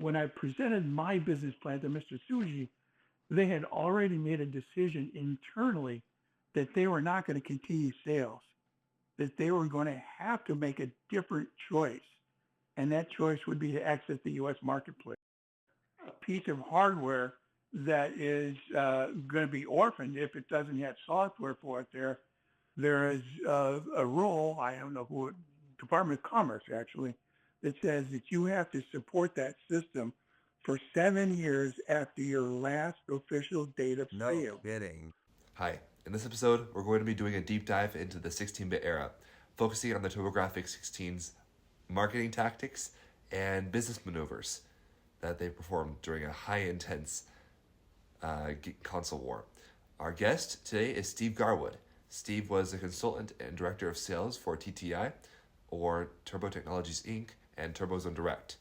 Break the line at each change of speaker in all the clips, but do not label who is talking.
when I presented my business plan to Mr. Suji, they had already made a decision internally that they were not going to continue sales, that they were going to have to make a different choice. And that choice would be to exit the U.S. marketplace. A piece of hardware that is going to be orphaned if it doesn't have software for it there is a rule, I don't know who, Department of Commerce actually, that says that you have to support that system for 7 years after your last official date of
No
sale.
kidding.
Hi, in this episode, we're going to be doing a deep dive into the 16-bit era, focusing on the TurboGrafx-16's marketing tactics and business maneuvers that they performed during a high-intense console war. Our guest today is Steve Garwood. Steve was a consultant and director of sales for TTI, or Turbo Technologies Inc., and TurboZone Direct.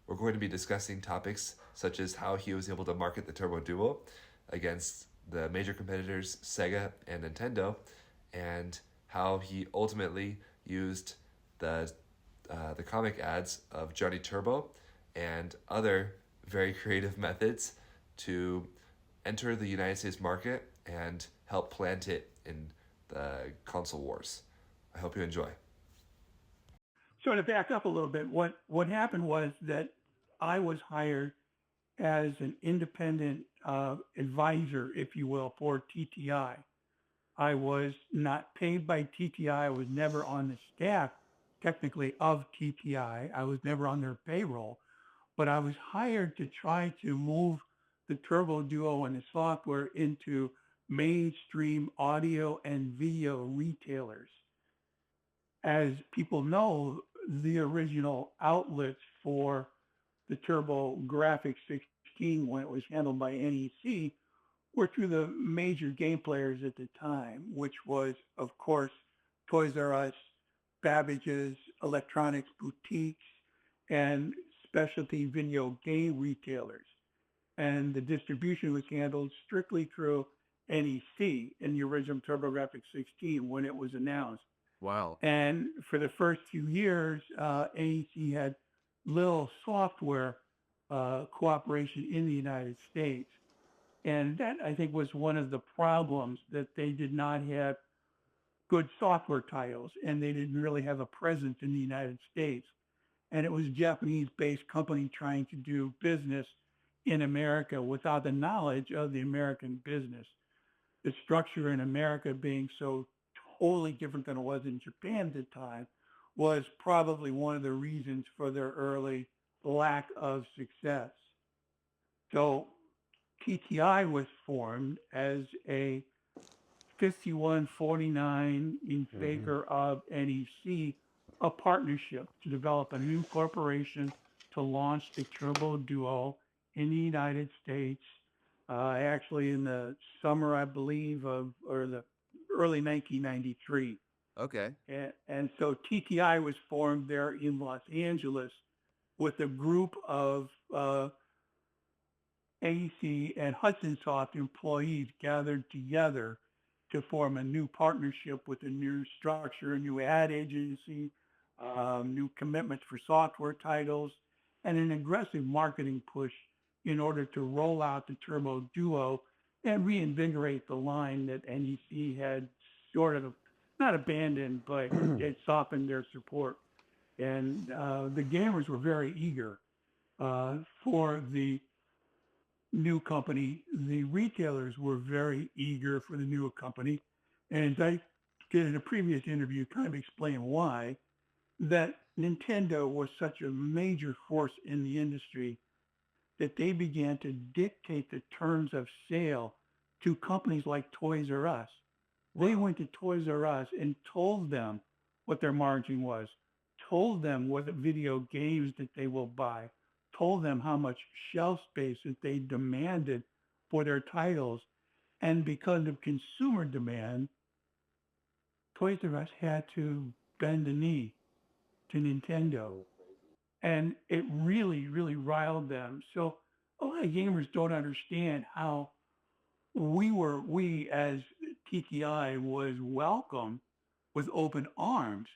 We're going to be discussing topics such as how he was able to market the Turbo Duo against the major competitors Sega and Nintendo, and how he ultimately used the comic ads of Johnny Turbo and other very creative methods to enter the United States market and help plant it in the console wars. I hope you enjoy.
So to back up a little bit, what happened was that I was hired as an independent advisor, if you will, for TTI. I was not paid by TTI. I was never on the staff, technically, of TTI. I was never on their payroll, but I was hired to try to move the Turbo Duo and the software into mainstream audio and video retailers. As people know, the original outlets for the TurboGrafx-16 when it was handled by NEC were through the major game players at the time, which was, of course, Toys R Us, Babbage's, electronics boutiques, and specialty video game retailers. And the distribution was handled strictly through NEC in the original TurboGrafx-16 when it was announced.
Wow.
And for the first few years, NEC had little software cooperation in the United States. And that, I think, was one of the problems, that they did not have good software titles and they didn't really have a presence in the United States. And it was a Japanese-based company trying to do business in America without the knowledge of the American business. The structure in America being so totally different than it was in Japan at the time was probably one of the reasons for their early lack of success. So TTI was formed as a 5149 in favor of NEC, a partnership to develop a new corporation to launch the Turbo Duo in the United States, actually in the summer, I believe, or the early 1993.
Okay.
And so TTI was formed there in Los Angeles with a group of AC and Hudson Soft employees gathered together to form a new partnership with a new structure, a new ad agency, new commitments for software titles, and an aggressive marketing push in order to roll out the Turbo Duo and reinvigorate the line that NEC had sort of not abandoned, but it softened their support. And the gamers were very eager for the new company. The retailers were very eager for the new company. And as I did in a previous interview, kind of explain why, that Nintendo was such a major force in the industry that they began to dictate the terms of sale to companies like Toys R Us. They went to Toys R Us and told them what their margin was, told them what video games that they will buy, told them how much shelf space that they demanded for their titles. And because of consumer demand, Toys R Us had to bend the knee to Nintendo. And it really, really riled them. So a lot of gamers don't understand how we as TTI was welcomed with open arms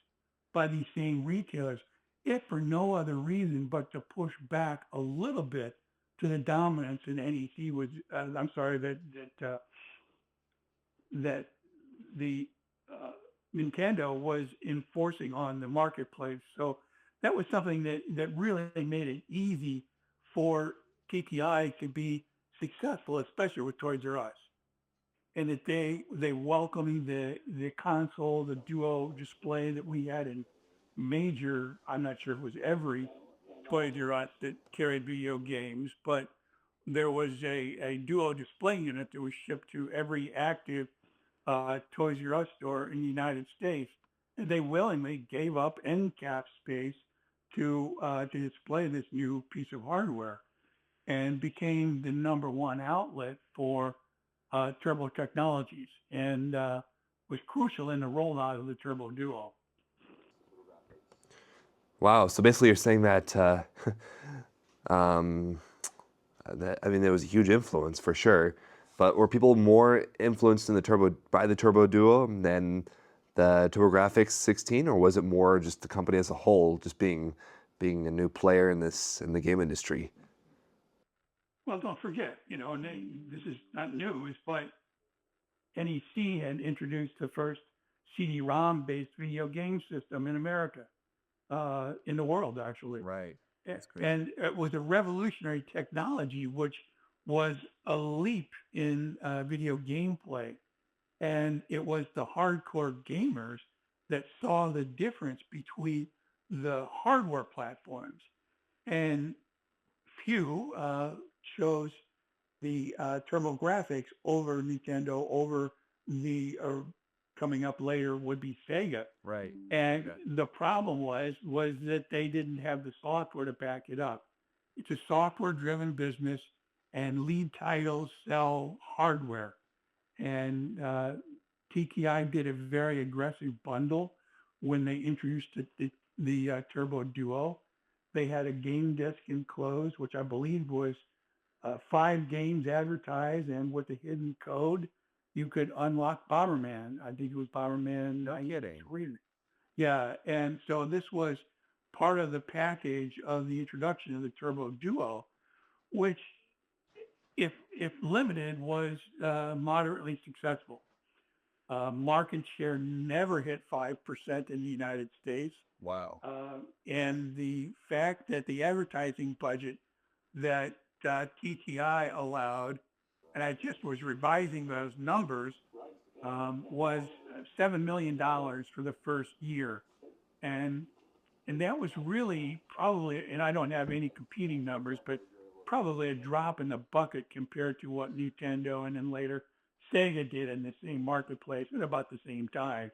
by these same retailers. if for no other reason but to push back a little bit to the dominance in NEC was, I'm sorry, that the uh, Nintendo was enforcing on the marketplace. So that was something that really made it easy for TTI to be successful, especially with Toys R Us. And that they welcomed the console, the Duo display that we had in major, I'm not sure if it was every Toys R Us that carried video games, but there was a Duo display unit that was shipped to every active Toys R Us store in the United States. And they willingly gave up end cap space to display this new piece of hardware and became the number one outlet for Turbo Technologies and was crucial in the rollout of the Turbo Duo.
Wow. So basically, you're saying that um, that I mean, there was a huge influence for sure. But were people more influenced in the Turbo by the Turbo Duo than the TurboGrafx-16, or was it more just the company as a whole, just being a new player in the game industry?
Well, don't forget, and this is not news, but NEC had introduced the first CD-ROM based video game system in America, in the world, actually.
Right. That's crazy.
And it was a revolutionary technology, which was a leap in video gameplay. And it was the hardcore gamers that saw the difference between the hardware platforms. And few chose the TurboGrafx over Nintendo, over the coming up later would be Sega.
Right.
And
Okay.
the problem was that they didn't have the software to back it up. It's a software-driven business, and lead titles sell hardware. And TTI did a very aggressive bundle when they introduced the Turbo Duo. They had a game disc enclosed, which I believe was 5 games advertised, and with a hidden code, you could unlock Bomberman. I think it was Bomberman
No kidding.
93. Yeah, and so this was part of the package of the introduction of the Turbo Duo, which, if limited, was moderately successful. Market share never hit 5% in the United States.
Wow.
And the fact that the advertising budget that TTI allowed, and I just was revising those numbers, was $7 million for the first year. And and that was really probably, and I don't have any competing numbers, but probably a drop in the bucket compared to what Nintendo and then later Sega did in the same marketplace at about the same time.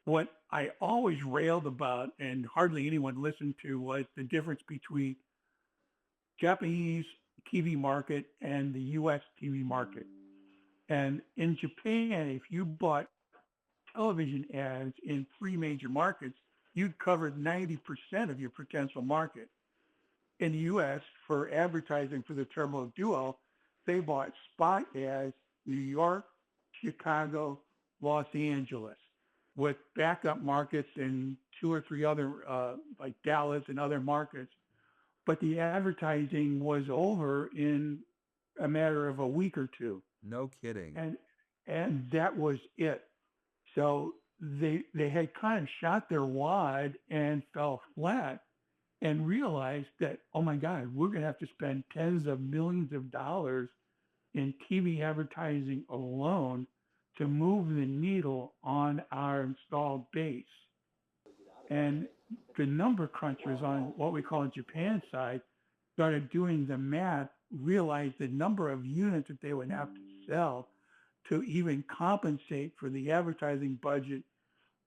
What I always railed about and hardly anyone listened to was the difference between Japanese TV market and the US TV market. And in Japan, if you bought television ads in 3 major markets, you'd covered 90% of your potential market. In the US, for advertising for the Turbo Duo, they bought spot ads New York, Chicago, Los Angeles, with backup markets in 2 or 3 other, like Dallas and other markets. But the advertising was over in a matter of a week or two.
No kidding.
And and that was it. So they had kind of shot their wad and fell flat and realized that, oh my God, we're going to have to spend tens of millions of dollars in TV advertising alone to move the needle on our installed base. And the number crunchers on what we call Japan side started doing the math, realized the number of units that they would have to sell to even compensate for the advertising budget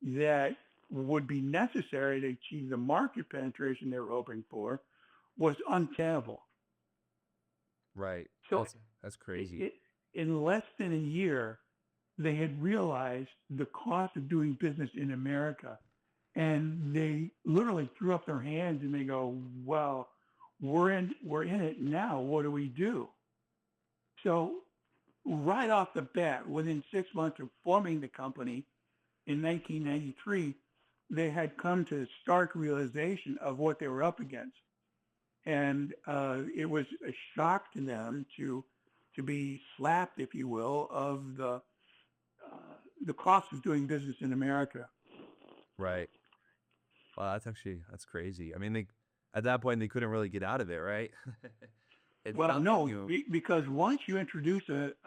that would be necessary to achieve the market penetration they were hoping for was untenable.
Right.
So
That's crazy.
in less than a year, they had realized the cost of doing business in America. And they literally threw up their hands and they go, well, we're in it now. What do we do? So right off the bat, within 6 months of forming the company in 1993, they had come to stark realization of what they were up against. And it was a shock to them to be slapped, if you will, of the cost of doing business in America.
Right. Wow, that's crazy. I mean, at that point they couldn't really get out of it, right? It
Well,
sounds
no,
like you.
because once you introduce it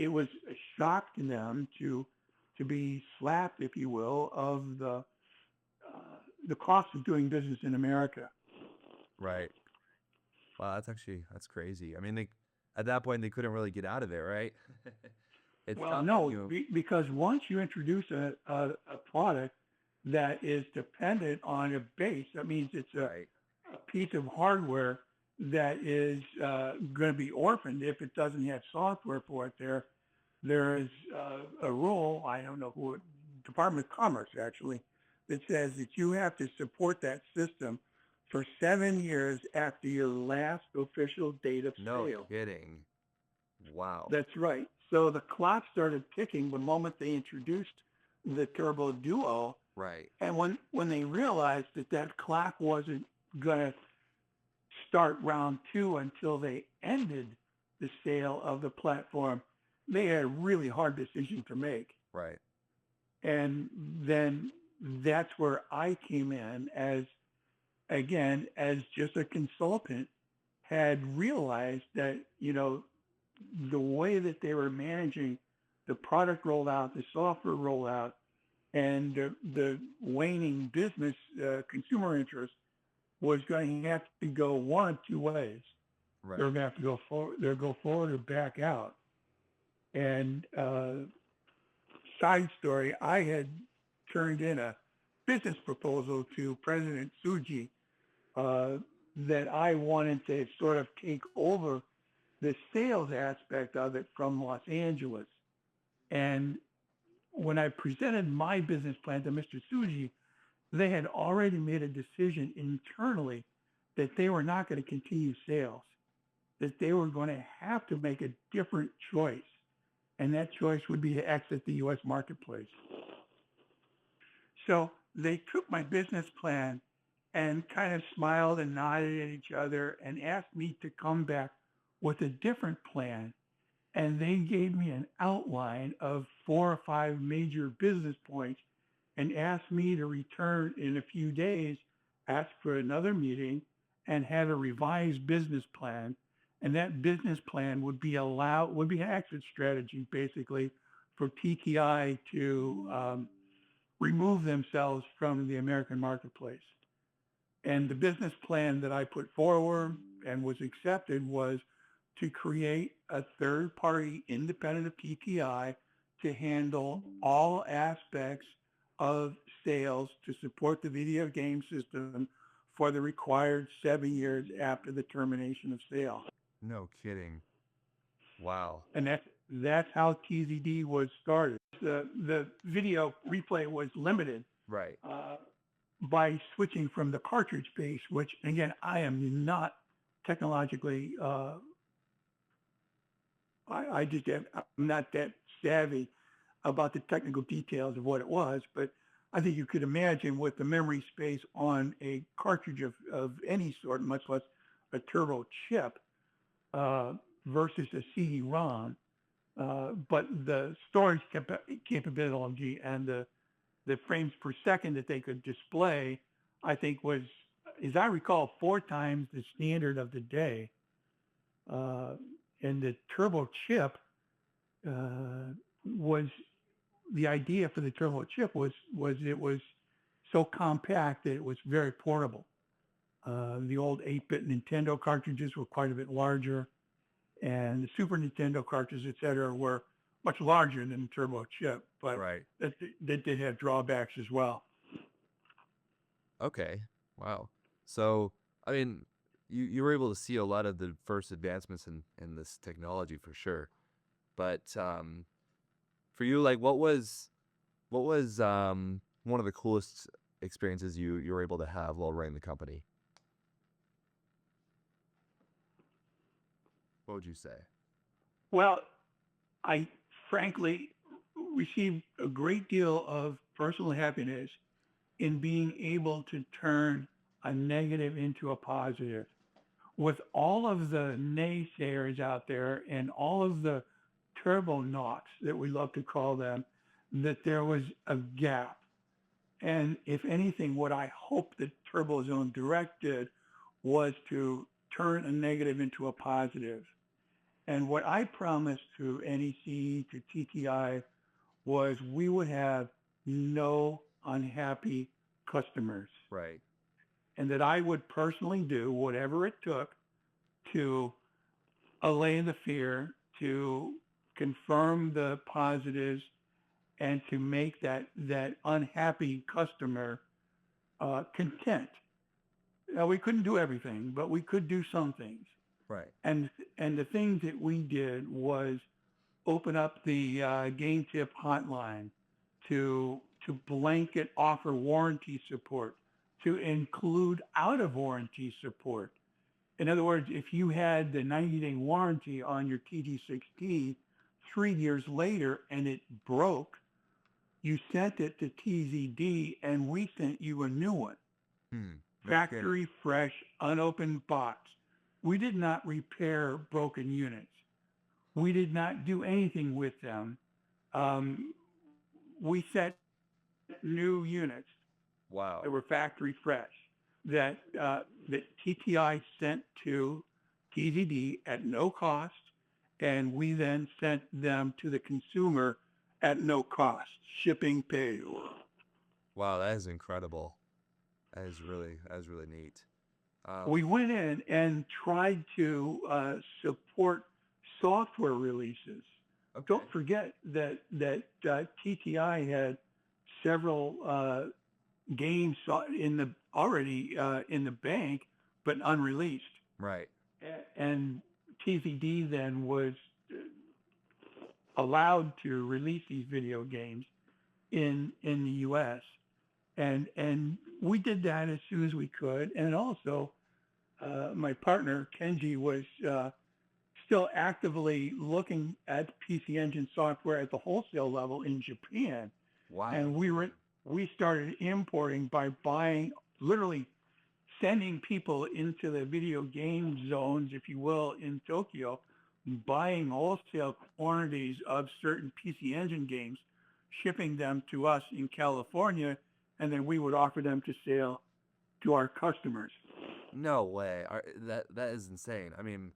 was a shock to them to be slapped, if you will, of the cost of doing business in America.
Right. Wow, that's crazy. I mean, at that point they couldn't really get out of it, right? It
Well,
sounds like
no,
you.
because once you introduce a product that is dependent on a base, that means it's
Right.
a piece of hardware that is going to be orphaned if it doesn't have software for it. There is a rule, I don't know who, Department of Commerce actually, that says that you have to support that system for 7 years after your last official date of
No
sale.
kidding. Wow.
That's right. So the clock started ticking the moment they introduced the Turbo Duo.
Right.
And when they realized that that clock wasn't going to start round two until they ended the sale of the platform, they had a really hard decision to make.
Right.
And then that's where I came in as, again, as just a consultant, had realized that, the way that they were managing the product rollout, the software rollout, and the waning business consumer interest was going to have to go one of two ways.
Right.
They're going to have to go forward, they'll go forward or back out. And side story, I had turned in a business proposal to President Suji that I wanted to sort of take over the sales aspect of it from Los Angeles. And when I presented my business plan to Mr. Suji, they had already made a decision internally that they were not going to continue sales, that they were going to have to make a different choice. And that choice would be to exit the U.S. marketplace. So they took my business plan and kind of smiled and nodded at each other and asked me to come back with a different plan. And they gave me an outline of 4 or 5 major business points and asked me to return in a few days, ask for another meeting, and have a revised business plan. And that business plan would be an exit strategy, basically, for TTI to remove themselves from the American marketplace. And the business plan that I put forward and was accepted was to create a third-party independent of TTI to handle all aspects of sales to support the video game system for the required 7 years after the termination of sale.
No kidding. Wow.
And that's how TZD was started. The video replay was limited
Right.
by switching from the cartridge base, which again, I am not technologically, I'm not that savvy about the technical details of what it was, but I think you could imagine with the memory space on a cartridge of any sort, much less a turbo chip, versus a CD-ROM. But the storage capability and the frames per second that they could display, I think was, as I recall, 4 times the standard of the day. And the turbo chip was, the idea for the turbo chip was it was so compact that it was very portable. The old 8-bit Nintendo cartridges were quite a bit larger, and the Super Nintendo cartridges, et cetera, were much larger than the turbo chip, but
Right.
that did have drawbacks as well.
Okay. Wow. So, I mean, you were able to see a lot of the first advancements in this technology for sure. But for you, like, what was one of the coolest experiences you were able to have while running the company? What would you say?
Well, I frankly received a great deal of personal happiness in being able to turn a negative into a positive. With all of the naysayers out there and all of the turbo knots that we love to call them, that there was a gap. And if anything, what I hope that TurboZone Direct did was to turn a negative into a positive. And what I promised to NEC, to TTI, was we would have no unhappy customers,
Right.
and that I would personally do whatever it took to allay the fear, to confirm the positives, and to make that unhappy customer content. Now, we couldn't do everything, but we could do some things.
Right.
And the things that we did was open up the game tip hotline to blanket offer warranty support, to include out of warranty support. In other words, if you had the 90-day warranty on your TD16 3 years later and it broke, you sent it to TZD and we sent you a new one.
Hmm.
Factory fresh, unopened box. We did not repair broken units. We did not do anything with them. We set new units
Wow.
that were factory fresh that TTI sent to TZD at no cost, and we then sent them to the consumer at no cost, shipping paid.
Wow, that is incredible. That is really neat.
We went in and tried to support software releases.
Okay.
Don't forget that TTI had several games already in the bank, but unreleased.
Right.
And TZD then was allowed to release these video games in the U.S. And we did that as soon as we could. And also, my partner Kenji was still actively looking at PC Engine software at the wholesale level in Japan.
Wow.
And we started importing by buying, literally sending people into the video game zones, if you will, in Tokyo, buying wholesale quantities of certain PC Engine games, shipping them to us in California, and then we would offer them to sale to our customers.
No way. That is insane. I mean,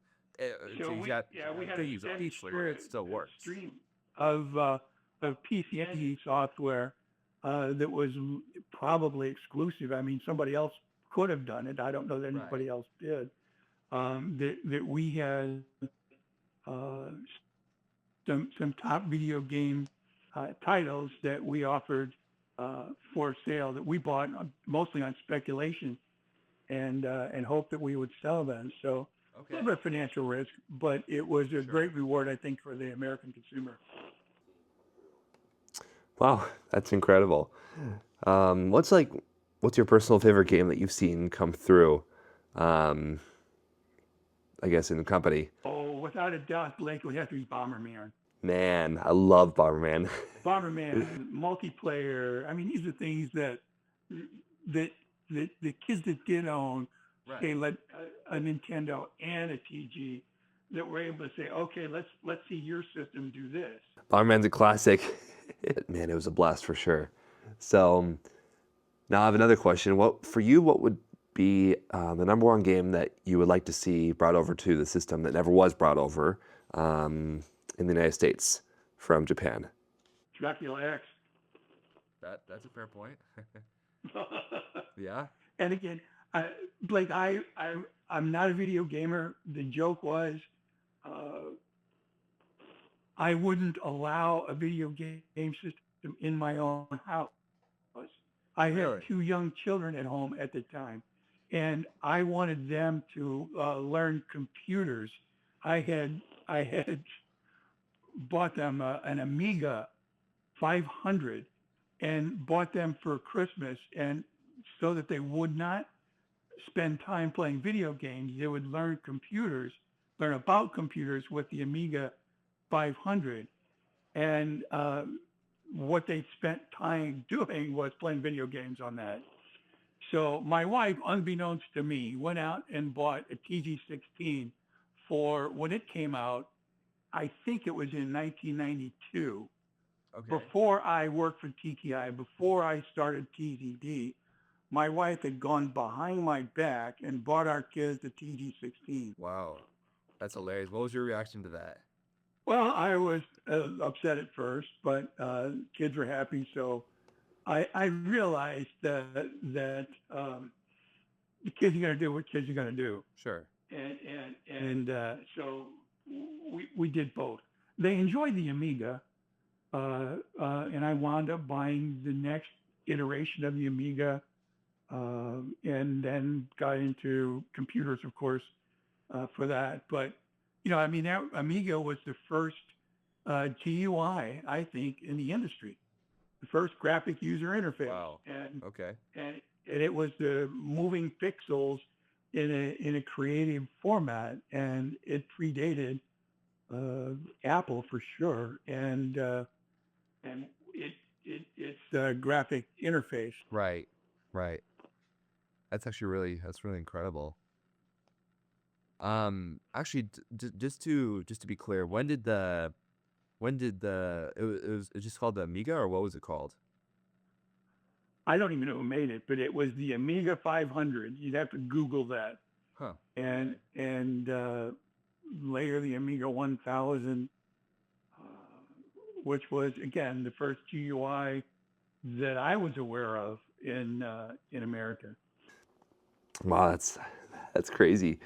So we had a steady
still works.
stream of PC Engine software that was probably exclusive. I mean, somebody else could have done it. I don't know that anybody else did. That we had some top video game titles that we offered for sale that we bought mostly on speculation and hope that we would sell them. So a little bit of financial risk, but it was a great reward, I think, for the American consumer.
Wow, that's incredible. What's your personal favorite game that you've seen come through? I guess in the company.
Oh, without a doubt, Blake, it would have to be Bomberman.
Man, I love Bomberman.
Bomberman, multiplayer. I mean, these are things that the kids that did own, say, a Nintendo and a TG, that were able to say, okay, let's see your system do this.
Bomberman's a classic. Man, it was a blast for sure. So now I have another question. What would be the number one game that you would like to see brought over to the system that never was brought over in the United States from Japan?
Dracula X.
That's a fair point. Yeah.
And again, Blake, I'm not a video gamer. The joke was, I wouldn't allow a video game system in my own house. I had two young children at home at the time, and I wanted them to learn computers. I had bought them an Amiga 500 and bought them for Christmas, and so that they would not spend time playing video games, they would learn about computers with the Amiga 500. And what they spent time doing was playing video games on that. So my wife, unbeknownst to me, went out and bought a TG-16 for when it came out. I think it was in 1992.
Okay.
Before I worked for TTI, before I started TZD, my wife had gone behind my back and bought our kids the TG-16.
Wow. That's hilarious. What was your reaction to that?
Well, I was upset at first, but kids were happy. So I realized that the kids are going to do what kids are going to do.
Sure.
So we did both. They enjoyed the Amiga, and I wound up buying the next iteration of the Amiga, and then got into computers, of course, for that. But I mean, that Amiga was the first GUI, I think, in the industry, the first graphic user interface.
Wow.
And
Okay.
and it was the moving pixels in a creative format, and it predated Apple for sure, and it's the graphic interface.
Right. Right. That's really incredible. Actually, just to be clear, when did it's just called the Amiga, or what was it called?
I don't even know who made it, but it was the Amiga 500. You'd have to Google that,
Huh.
and later the Amiga 1000, which was again the first GUI that I was aware of in America.
Wow, that's crazy.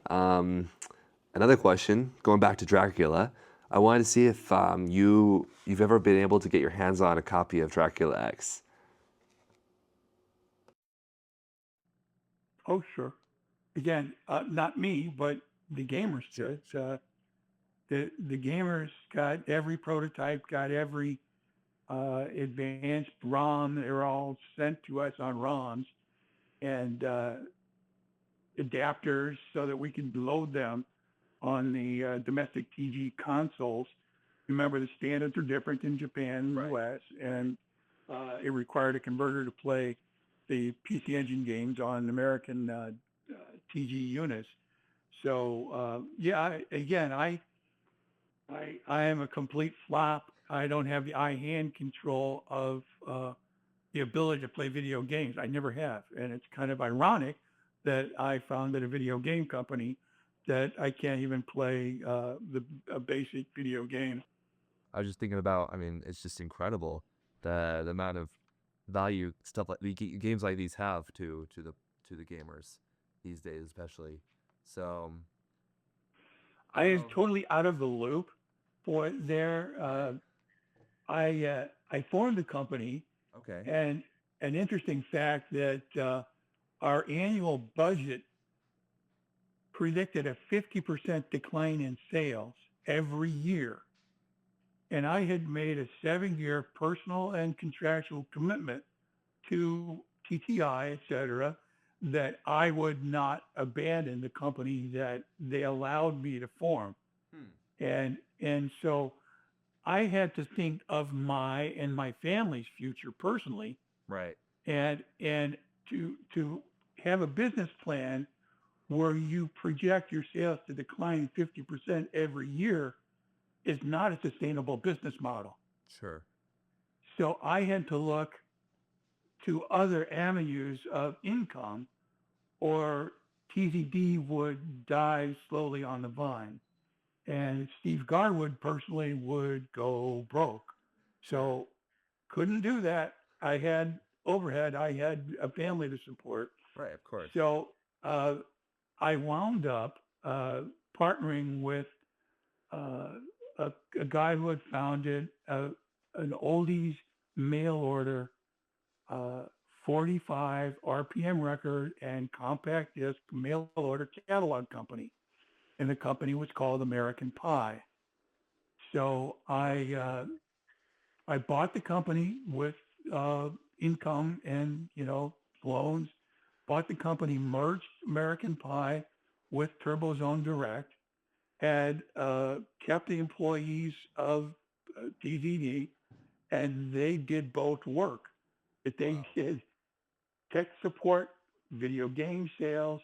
Another question, going back to Dracula, I wanted to see if you've ever been able to get your hands on a copy of Dracula X.
Oh, sure. Again, not me, but the gamers did. The gamers got every prototype, got every advanced ROM. They were all sent to us on ROMs and adapters so that we could load them on the domestic TG consoles. Remember, the standards are different in Japan and the US, and it required a converter to play the PC Engine games on American TG units. So I am a complete flop. I don't have the eye-hand control of the ability to play video games. I never have, and it's kind of ironic that I founded a video game company that I can't even play a basic video game.
I was just thinking about. I mean, it's just incredible the amount of value stuff like games like these have to the gamers these days, especially. So
I am totally out of the loop for there. I formed the company,
okay.
and an interesting fact that our annual budget predicted a 50% decline in sales every year. And I had made a 7-year personal and contractual commitment to TTI, et cetera, that I would not abandon the company that they allowed me to form. And so I had to think of my and my family's future personally,
Right.
and to have a business plan where you project your sales to decline 50% every year is not a sustainable business model.
Sure.
So I had to look to other avenues of income, or TZD would die slowly on the vine. And Steve Garwood personally would go broke. So couldn't do that. I had overhead. I had a family to support.
Right. Of course.
So I wound up partnering with a guy who had founded an oldies mail order 45 RPM record and compact disc mail order catalog company. And the company was called American Pie. So I bought the company with income and loans. Bought the company, merged American Pie with TurboZone Direct, had kept the employees of TZD, and they did both work. That they did tech support, video game sales,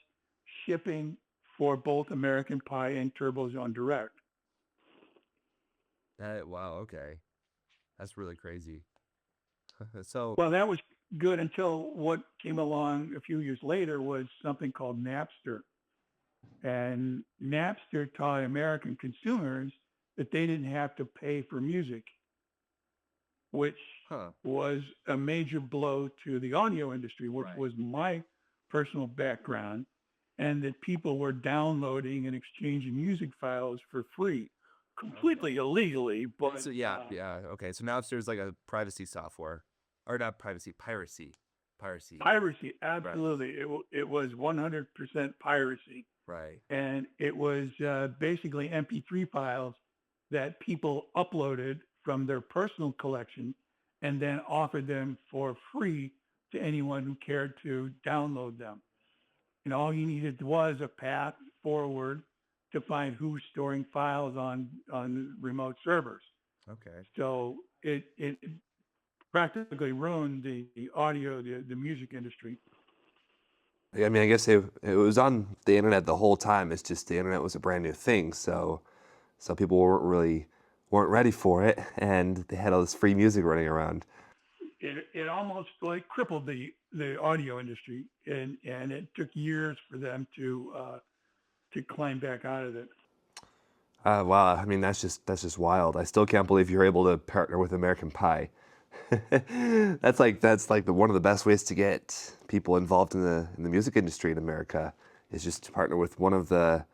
shipping for both American Pie and TurboZone Direct.
Wow, okay. That's really crazy. So,
Well, that was good until what came along a few years later was something called Napster. And Napster taught American consumers that they didn't have to pay for music, which
huh.
was a major blow to the audio industry, which
Right.
was my personal background, and that people were downloading and exchanging music files for free, completely illegally. But
So yeah, okay. So now there's like a privacy software, or not privacy, piracy.
piracy,
Right,
absolutely, it was 100% piracy.
right.
And it was basically MP3 files that people uploaded from their personal collection and then offered them for free to anyone who cared to download them. And all you needed was a path forward to find who's storing files on remote servers.
Okay.
So it practically ruined the audio, the music industry.
I mean, I guess it was on the internet the whole time. It's just the internet was a brand new thing, so people weren't ready for it, and they had all this free music running around.
It almost like crippled the audio industry, and it took years for them to climb back out of it.
Wow, I mean that's just wild. I still can't believe you're able to partner with American Pie. That's like one of the best ways to get people involved in the music industry in America is just to partner with one of the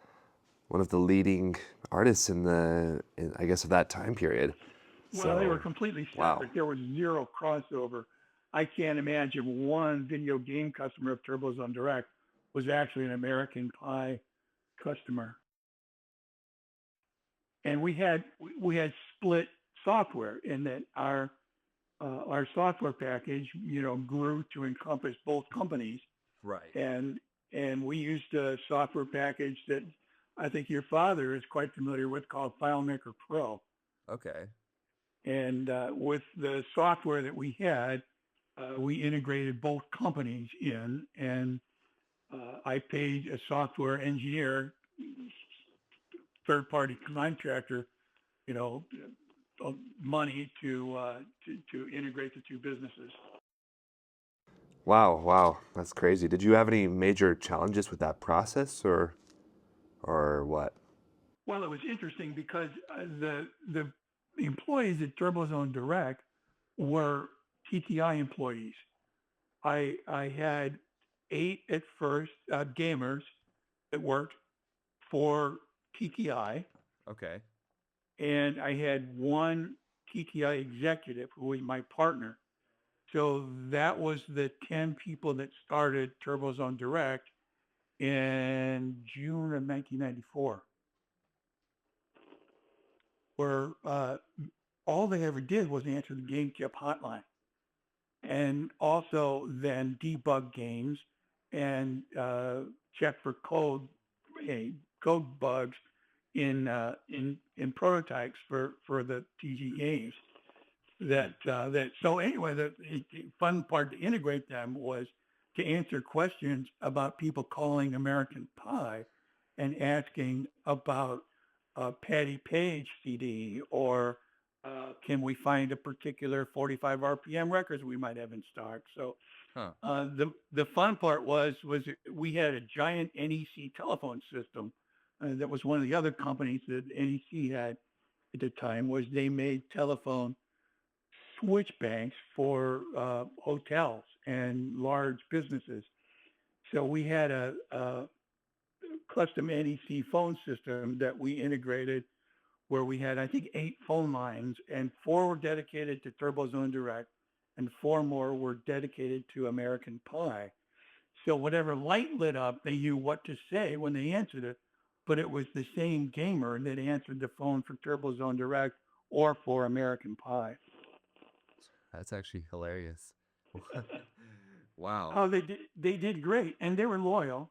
leading artists I guess of that time period.
Well, they were
So
completely
wow.
separate. There was zero crossover. I can't imagine one video game customer of TurboZone Direct was actually an American Pie customer. And we had split software in that our software package, grew to encompass both companies,
Right.
and we used a software package that I think your father is quite familiar with called FileMaker Pro.
Okay.
And with the software that we had, we integrated both companies in, and I paid a software engineer, third-party contractor, you know, money to integrate the two businesses.
Wow, that's crazy. Did you have any major challenges with that process or what?
Well, it was interesting because the employees at TurboZone Direct were TTI employees. I had 8 at first gamers that worked for TTI,
Okay.
and I had 1 TTI executive who was my partner. So that was the 10 people that started TurboZone Direct in June of 1994, where all they ever did was answer the GameCube hotline and also then debug games and check for code bugs in prototypes for the TG games. So anyway, the fun part to integrate them was to answer questions about people calling American Pie and asking about Patty Page CD or can we find a particular 45 RPM records we might have in stock. So
Huh.
the fun part was we had a giant NEC telephone system that was one of the other companies that NEC had at the time. Was they made telephone switch banks for hotels and large businesses. So we had a custom NEC phone system that we integrated where we had, I think, 8 phone lines, and 4 were dedicated to TurboZone Direct, and 4 more were dedicated to American Pie. So whatever light lit up, they knew what to say when they answered it, but it was the same gamer that answered the phone for TurboZone Direct or for American Pie.
That's actually hilarious. Wow.
Oh, they did great, and they were loyal,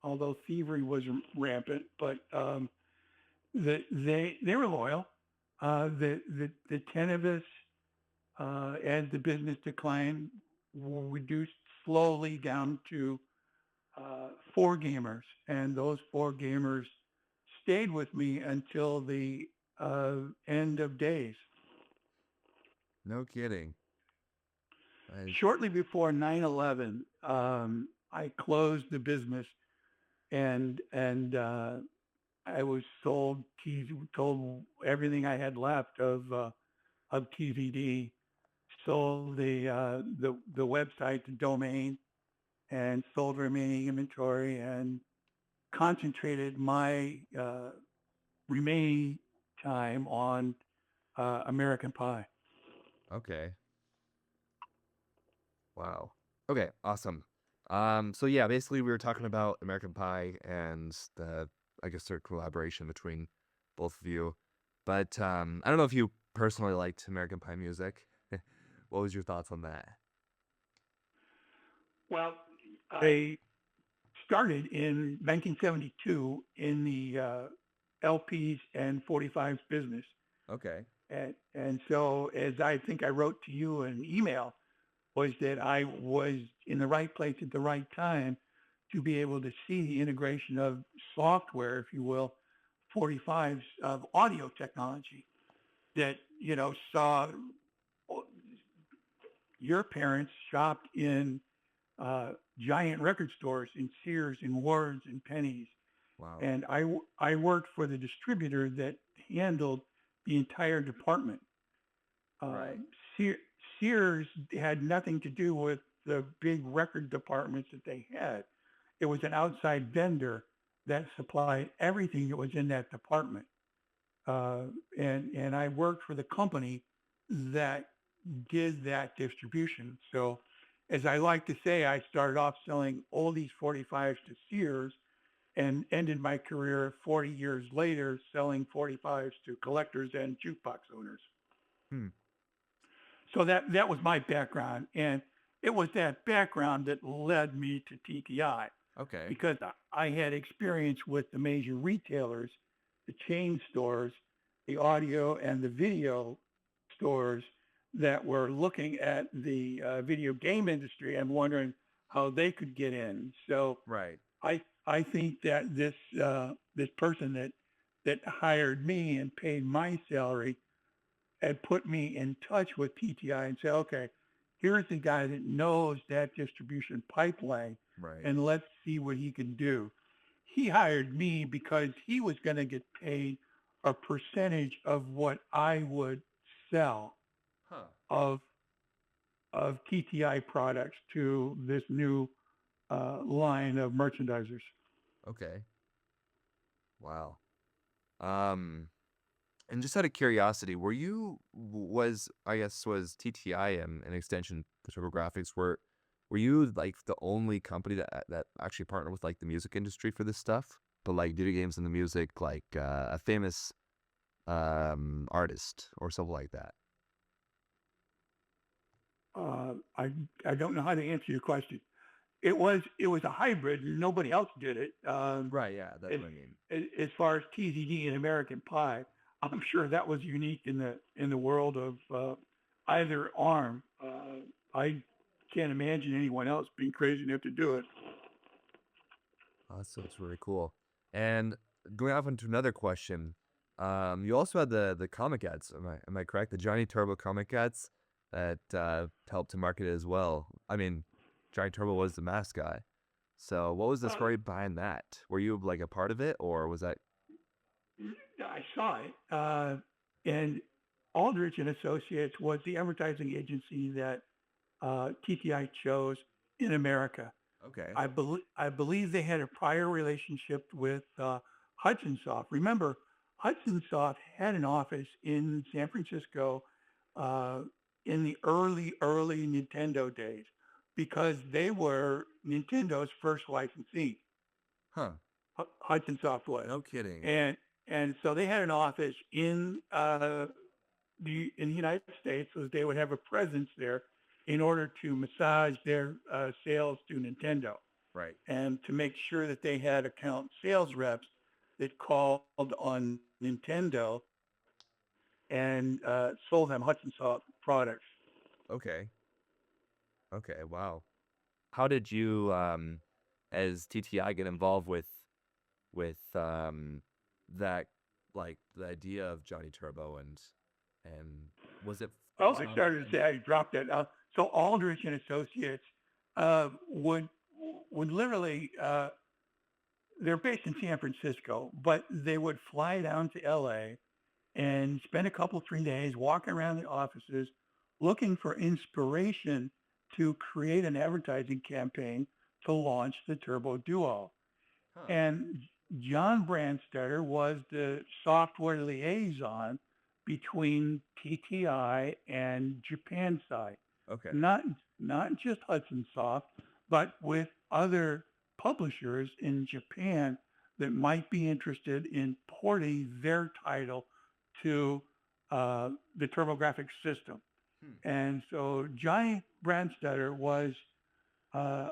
although thievery was rampant. But they were loyal. The 10 of us As the business declined, reduced slowly down to four gamers, and those four gamers stayed with me until the end of days.
No kidding. I,
Shortly before 9/11, I closed the business, and I was told everything I had left of TVD, sold the website, the domain, and sold remaining inventory, and concentrated my remaining time on American Pie.
okay. Wow. Okay, awesome. So yeah, basically we were talking about American Pie and the, I guess, their collaboration between both of you. But I don't know if you personally liked American Pie music. What was your thoughts on that?
Well, I started in 1972 in the LPs and 45s business.
Okay.
And so, as I think I wrote to you in an email, was that I was in the right place at the right time to be able to see the integration of software, if you will, 45s of audio technology that, saw your parents shopped in giant record stores in Sears and Wards and Penny's.
Wow.
And I worked for the distributor that handled the entire department.
Right.
Sears had nothing to do with the big record departments that they had. It was an outside vendor that supplied everything that was in that department. Uh, and I worked for the company that did that distribution. So, as I like to say, I started off selling oldies 45s to Sears and ended my career 40 years later selling 45s to collectors and jukebox owners.
Hmm.
So that was my background, and it was that background that led me to TTI
Okay.
because I had experience with the major retailers, the chain stores, the audio and the video stores that were looking at the video game industry and wondering how they could get in. So
Right.
I think that this person that hired me and paid my salary had put me in touch with TTI and said, okay, here's the guy that knows that distribution pipeline,
Right.
and let's see what he can do. He hired me because he was going to get paid a percentage of what I would sell
Huh.
of TTI products to this new line of merchandisers.
Okay. Wow. Um, and just out of curiosity, was TTI an extension to TurboGrafx? Were you like the only company that actually partnered with like the music industry for this stuff? But like video games and the music, like a famous artist or something like that.
I don't know how to answer your question. It was a hybrid. Nobody else did it.
Right. Yeah, that's
as,
what I mean.
as far as TZD and American Pie, I'm sure that was unique in the world of either arm. I can't imagine anyone else being crazy enough to do it.
That's really cool. And going off into another question, you also had the comic ads. Am I correct? The Johnny Turbo comic ads that helped to market it as well. I mean, Johnny Turbo was the mascot. So what was the story behind that? Were you like a part of it, or was that?
I saw it, and Aldrich and Associates was the advertising agency that TTI chose in America.
Okay.
I believe they had a prior relationship with Hudson Soft. Remember, Hudson Soft had an office in San Francisco uh, in the early Nintendo days because they were Nintendo's first licensee.
Huh.
Hudson Soft was,
No kidding.
and so they had an office in the United States, so they would have a presence there in order to massage their sales to Nintendo
Right.
and to make sure that they had account sales reps that called on Nintendo and sold them Hudson Soft products.
Okay. Okay. Wow. How did you, as TTI, get involved with that, like the idea of Johnny Turbo, and was it
Well,
based
I
on?
started to say I dropped that. So Aldrich and Associates would literally they're based in San Francisco, but they would fly down to L.A. and spend a couple, 3 days walking around the offices looking for inspiration to create an advertising campaign to launch the Turbo Duo.
Huh.
And John Brandstetter was the software liaison between TTI and Japan side.
Okay.
Not not just Hudson Soft, but with other publishers in Japan that might be interested in porting their title to the TurboGrafx system.
Hmm.
And so Johnny Brandstetter was uh,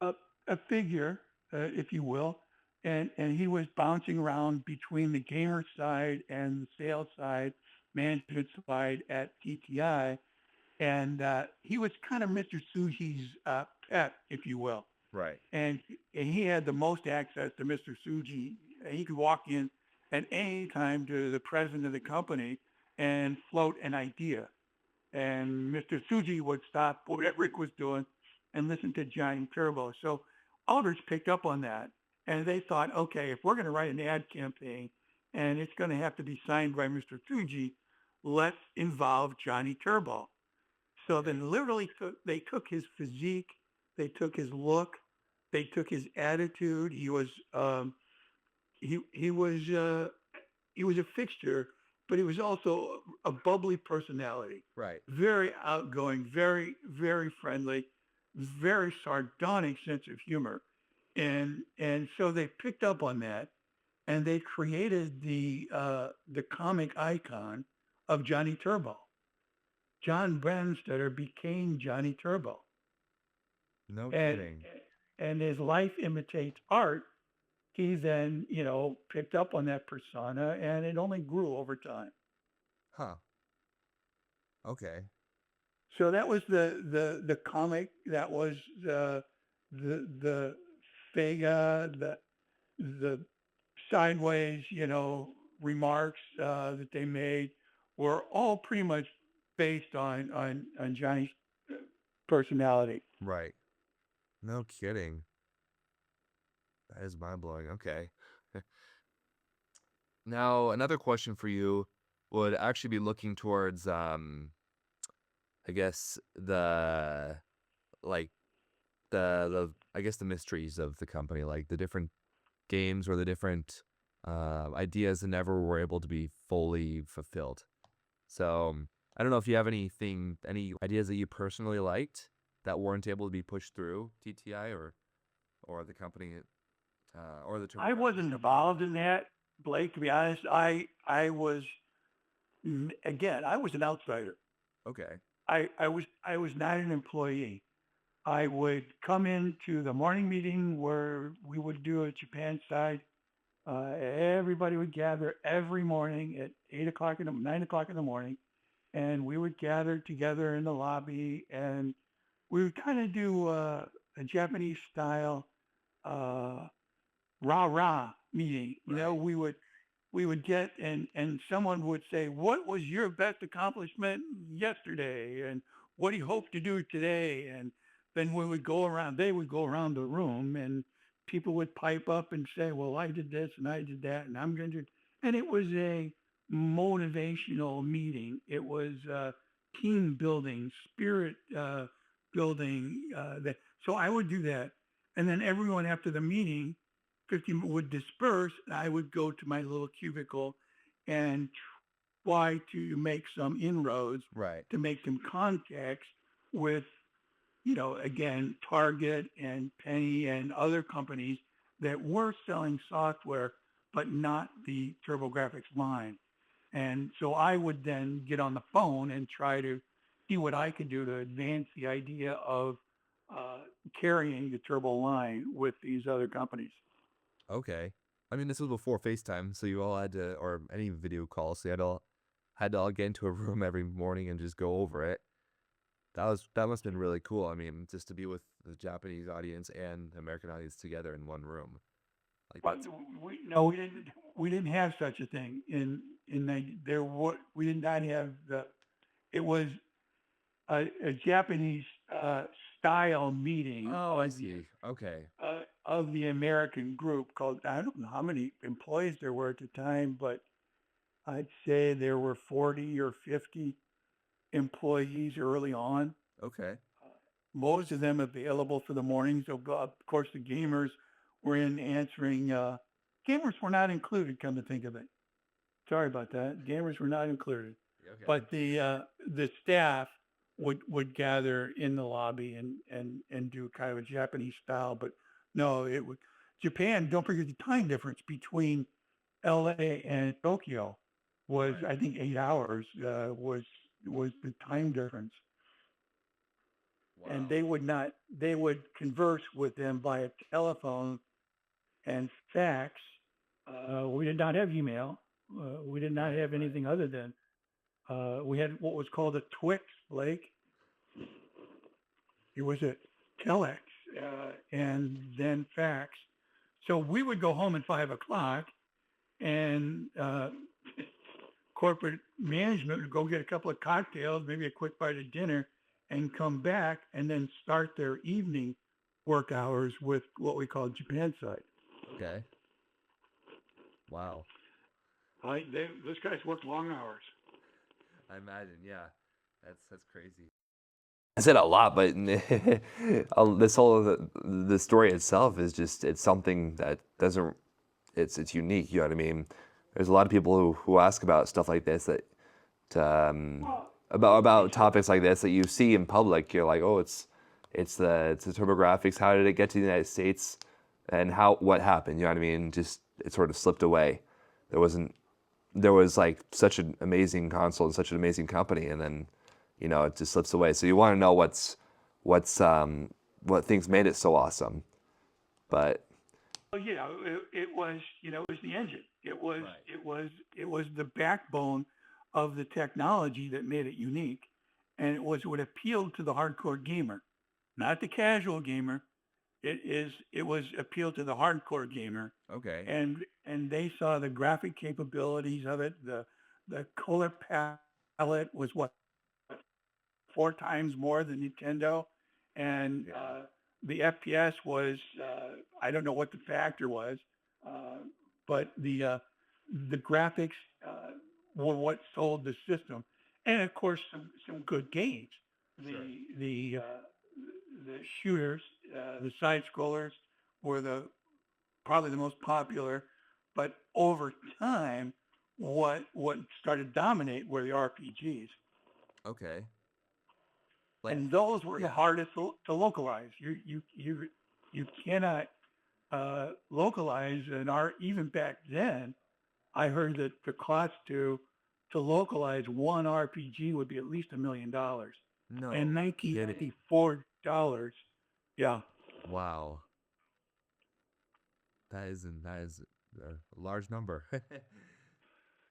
a, a figure, if you will, and he was bouncing around between the gamer side and the sales side, management side at TTI, and he was kind of Mr. Suji's pet, if you will,
Right.
and he had the most access to Mr. Suji. He could walk in at any time to the president of the company and float an idea. And Mr. Suji would stop whatever Rick was doing and listen to Johnny Turbo. So Aldrich picked up on that, and they thought, okay, if we're going to write an ad campaign and it's going to have to be signed by Mr. Suji, let's involve Johnny Turbo. So then literally they took his physique, they took his look, they took his attitude. He was he was a fixture, but he was also a bubbly personality,
Right.
very outgoing, very, very friendly, very sardonic sense of humor. And so they picked up on that and they created the comic icon of Johnny Turbo. John Brandstetter became Johnny Turbo.
No
And
kidding.
and his life imitates art. He then, picked up on that persona and it only grew over time.
Huh. Okay.
So that was the comic. That was the Fega, the sideways, remarks that they made were all pretty much based on Johnny's personality.
Right. No kidding. That is mind blowing. Okay. Now, another question for you would actually be looking towards, I guess like the I guess the mysteries of the company, like the different games or the different ideas that never were able to be fully fulfilled. So I don't know if you have any ideas that you personally liked that weren't able to be pushed through TTI or the company or the
I
TurboGrafx.
wasn't involved in that, Blake. To be honest, I was again I was an outsider.
Okay.
I was not an employee. I would come into the morning meeting where we would do a Japan side. Everybody would gather every morning at 9 o'clock in the morning, and we would gather together in the lobby, and we would kind of do a Japanese style uh, rah rah meeting.
Right.
We would get and someone would say, "What was your best accomplishment yesterday?" and "What do you hope to do today?" And then we would go around. They would go around the room, and people would pipe up and say, "Well, I did this and I did that, and I'm going to." And it was a motivational meeting. It was team building, spirit building. So I would do that, and then everyone after the meeting 50 would disperse. I would go to my little cubicle and try to make some inroads
Right.
to make some contacts with, again, Target and Penny and other companies that were selling software, but not the TurboGrafx line. And so I would then get on the phone and try to see what I could do to advance the idea of carrying the Turbo line with these other companies.
Okay. I mean, this was before FaceTime, so you all had to, or any video call, so you had to all get into a room every morning and just go over it. that must have been really cool. I mean, just to be with the Japanese audience and the American audience together in one room. Like
But
that's
we didn't have such a thing we did not have it was a Japanese style meeting
oh, I see. Okay.
of the American group called, I don't know how many employees there were at the time, but I'd say there were 40 or 50 employees early on,
Okay.
most of them available for the mornings. So, of course, the gamers were in answering, gamers were not included, come to think of it. Sorry about that. Gamers were not included.
Okay.
But the staff would gather in the lobby and do kind of a Japanese style. But no, it would Japan. Don't forget the time difference between L.A. and Tokyo was
Right.
I think 8 hours was the time difference, and they would converse with them via telephone and fax. We did not have email. We did not have anything other than we had what was called a Twix, Blake. It was a telex and then fax. So we would go home at 5 o'clock, and corporate management would go get a couple of cocktails, maybe a quick bite of dinner, and come back and then start their evening work hours with what we call Japan side.
Okay. Wow.
Those guys worked long hours.
I imagine. Yeah. That's crazy.
I said a lot, but this whole the story itself is just it's something that doesn't it's unique. You know what I mean? There's a lot of people who ask about stuff like this that about topics like this that you see in public. You're like, oh, it's the TurboGrafx. How did it get to the United States? And what happened? You know what I mean? Just it sort of slipped away. There was like such an amazing console and such an amazing company, and then it just slips away. So you want to know what things made it so awesome. But
Well, it was it was the engine.
Right.
It was the backbone of the technology that made it unique, and it was what appealed to the hardcore gamer, not the casual gamer. It was appealed to the hardcore gamer,
Okay.
and they saw the graphic capabilities of it. The color palette was what 4 times more than Nintendo, and the FPS was I don't know what the factor was, but the graphics were what sold the system, and of course some good games. The shooters, the side scrollers were probably the most popular, but over time, what started to dominate were the RPGs.
Okay. Like
And those were the hardest to localize. You cannot localize an art. Even back then, I heard that the cost to localize one RPG would be at least $1 million.
no
And
kidding.
$1994, yeah.
Wow. That is a large number.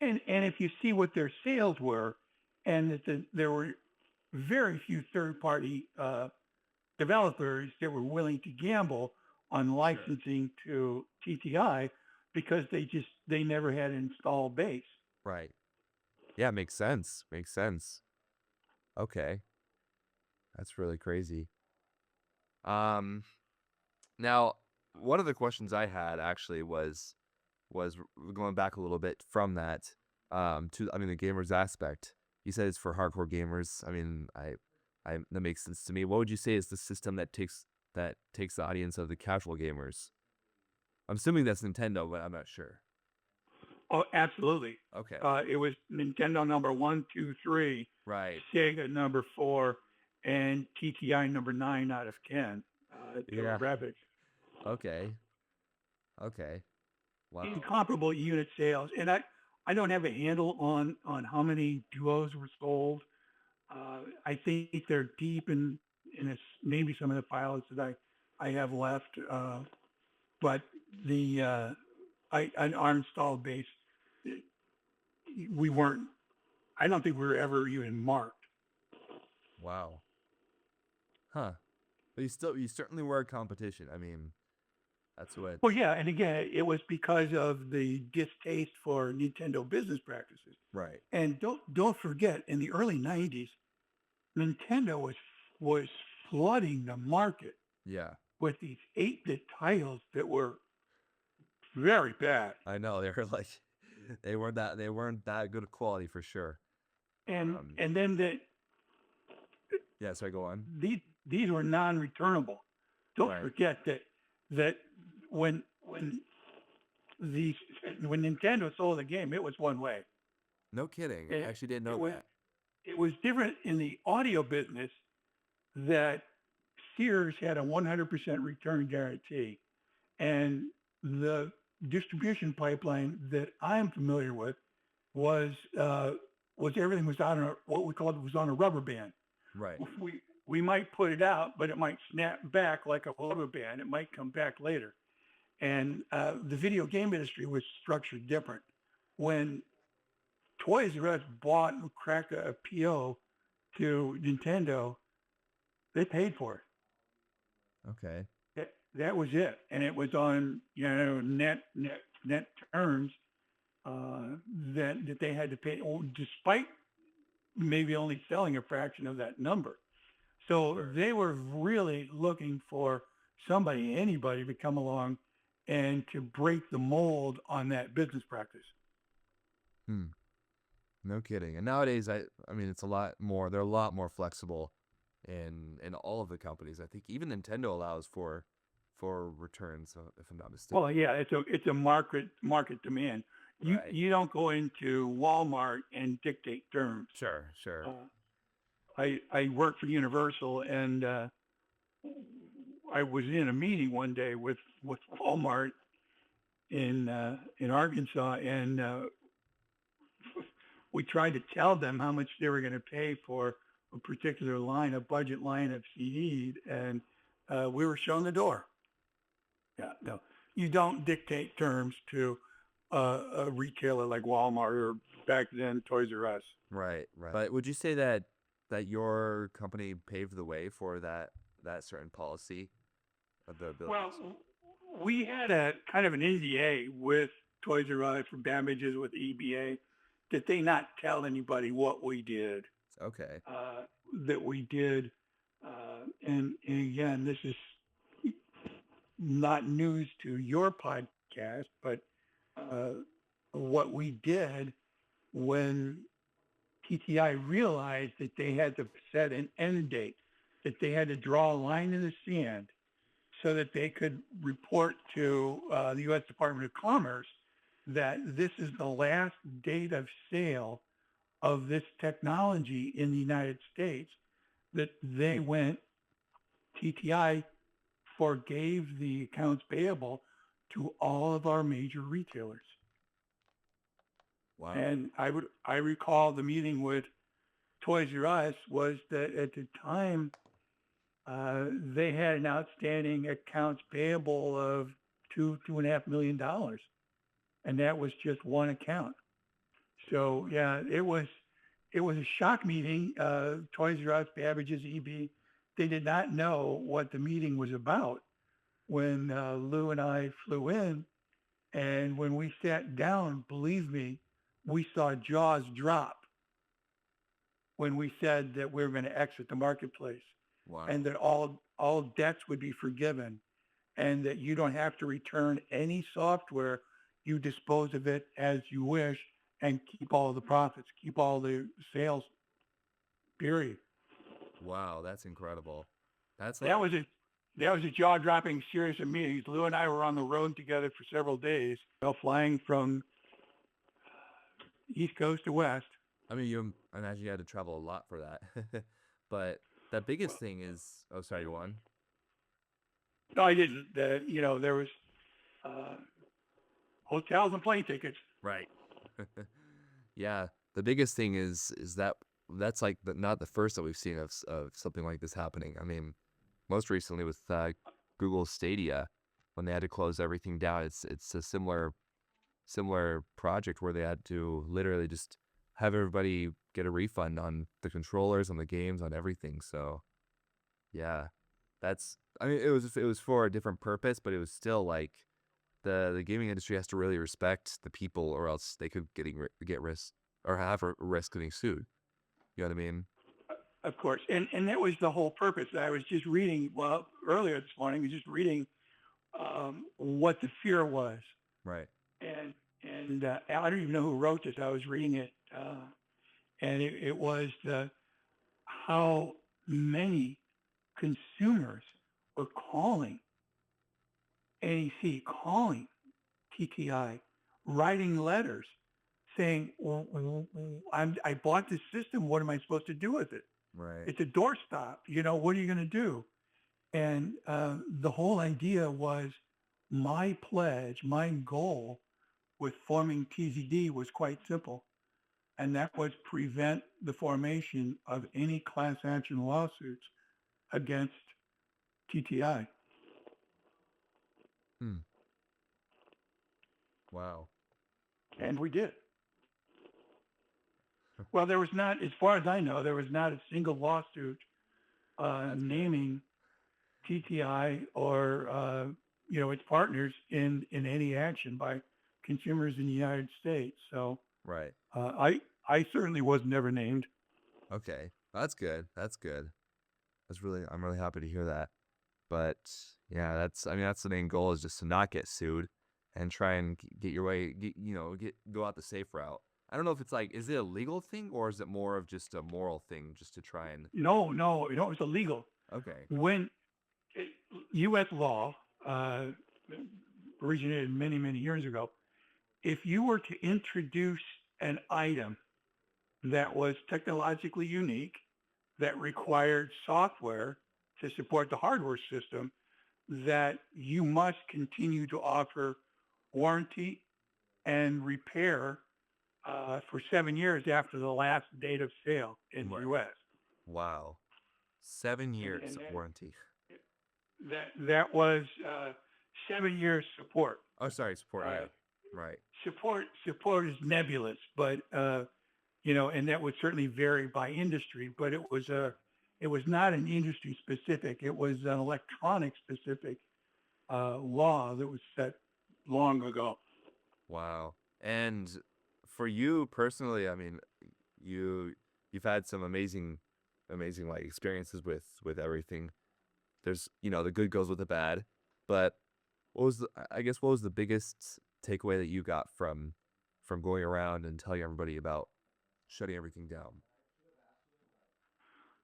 And if you see what their sales were, and that there were very few third-party developers that were willing to gamble on licensing to TTI because they never had an installed base.
Right. Yeah, makes sense. Makes sense. Okay. That's really crazy. Now, one of the questions I had actually was going back a little bit from that to the gamers aspect. You said it's for hardcore gamers. I mean, I that makes sense to me. What would you say is the system that takes the audience of the casual gamers? I'm assuming that's Nintendo, but I'm not sure.
Oh, absolutely.
Okay.
It was Nintendo number 1, 2, 3,
Right.
Sega number 4, and TTI number 9 out of 10.
Yeah.
TurboGrafx.
Okay. Okay. Wow.
Incomparable unit sales, and I don't have a handle on how many duos were sold. I think they're deep in maybe some of the files that I have left, but our installed base, we weren't. I don't think we were ever even marked.
Wow. Huh. But you certainly were a competition. I mean, that's what.
Well, yeah, and again, it was because of the distaste for Nintendo business practices.
Right.
And don't forget, in the early '90s, Nintendo was flooding the market
Yeah.
with these 8-bit titles that were very bad.
I know they were like, they weren't that good quality for sure.
And then
Yeah. So I go on.
these were non-returnable. Don't
Right.
forget that when the when Nintendo sold the game, it was one way.
No kidding. I
It,
actually didn't
it
know
was
that.
it was different in the audio business that Sears had a 100% return guarantee, and the distribution pipeline that I'm familiar with was everything was on what we called was on a rubber band.
Right.
We might put it out, but it might snap back like a rubber band. It might come back later. And the video game industry was structured different. When Toys R Us bought and cracked a PO to Nintendo, they paid for it.
Okay.
That was it, and it was on net terms that they had to pay, despite maybe only selling a fraction of that number. So
Sure.
they were really looking for anybody to come along and to break the mold on that business practice.
Hmm. No kidding. And nowadays, I mean, it's a lot more. They're a lot more flexible in all of the companies. I think even Nintendo allows for returns, if I'm not mistaken.
Well, yeah, it's a market demand.
Right.
You don't go into Walmart and dictate terms.
Sure. Sure.
I worked for Universal, and I was in a meeting one day with Walmart in Arkansas, and we tried to tell them how much they were going to pay for a particular line, a budget line of CDs, and we were shown the door. Yeah, no, you don't dictate terms to a retailer like Walmart or back then Toys R Us.
Right. Right. But would you say that your company paved the way for that certain policy of the ability?
Well, we had a kind of an NDA with Toys R Us for damages with EBA that they not tell anybody what we did.
Okay.
That we did, and again, this is not news to your podcast, but what we did when TTI realized that they had to set an end date, that they had to draw a line in the sand so that they could report to the U.S. Department of Commerce that this is the last date of sale of this technology in the United States, that they went, TTI forgave the accounts payable to all of our major retailers.
Wow.
And I recall the meeting with Toys R Us was that at the time they had an outstanding accounts payable of $2.5 million, and that was just one account. So yeah, it was a shock meeting. Toys R Us, Babbage's, EB, they did not know what the meeting was about when Lou and I flew in, and when we sat down, believe me, we saw jaws drop when we said that we were going to exit the marketplace.
Wow.
And that all debts would be forgiven, and that you don't have to return any software. You dispose of it as you wish and keep all the profits, keep all the sales, period.
Wow, that's incredible. That
was a jaw-dropping series of meetings. Lou and I were on the road together for several days, flying from East Coast to West.
I mean, I imagine you had to travel a lot for that. But the biggest thing is, oh, sorry, you won?
No, I didn't. There was hotels and plane tickets.
Right. Yeah, the biggest thing is that's like not the first that we've seen of something like this happening. I mean, most recently with Google Stadia, when they had to close everything down, it's a similar project where they had to literally just have everybody get a refund on the controllers, on the games, on everything. So Yeah, that's. I mean, it was for a different purpose, but it was still like the gaming industry has to really respect the people, or else they could get risk or have a risk getting sued. You know what I mean?
Of course. And that was the whole purpose. I was just reading, well, earlier this morning, I was just reading what the fear was.
Right.
And I don't even know who wrote this. I was reading it, and it was how many consumers were calling NEC, calling TTI, writing letters saying, I bought this system. What am I supposed to do with it?
Right.
It's a doorstop. What are you going to do? And the whole idea was my pledge, my goal with forming TZD was quite simple. And that was prevent the formation of any class action lawsuits against TTI.
Hmm. Wow.
And we did. Well, there was not, as far as I know, there was not a single lawsuit naming TTI or its partners in any action by consumers in the United States. So
Right.
I certainly was never named.
Okay. That's good. That's good. I'm really happy to hear that. But yeah, that's the main goal, is just to not get sued and try and get your way, go out the safe route. I don't know if it's like, is it a legal thing or is it more of just a moral thing, just to try and.
No, it was illegal.
Okay.
When U.S. law originated many, many years ago, if you were to introduce an item that was technologically unique, that required software to support the hardware system, that you must continue to offer warranty and repair for 7 years after the last date of sale in the
Right.
U.S.
Wow. 7 years
And
of warranty.
that was 7 years support.
Oh, sorry, support.
Uh,
Yeah. Right.
support is nebulous, but and that would certainly vary by industry. But it was not an industry specific. It was an electronic specific law that was set long ago.
Wow. And for you personally, I mean, you've had some amazing like experiences with everything. There's, the good goes with the bad, but what was the biggest takeaway that you got from going around and telling everybody about shutting everything down?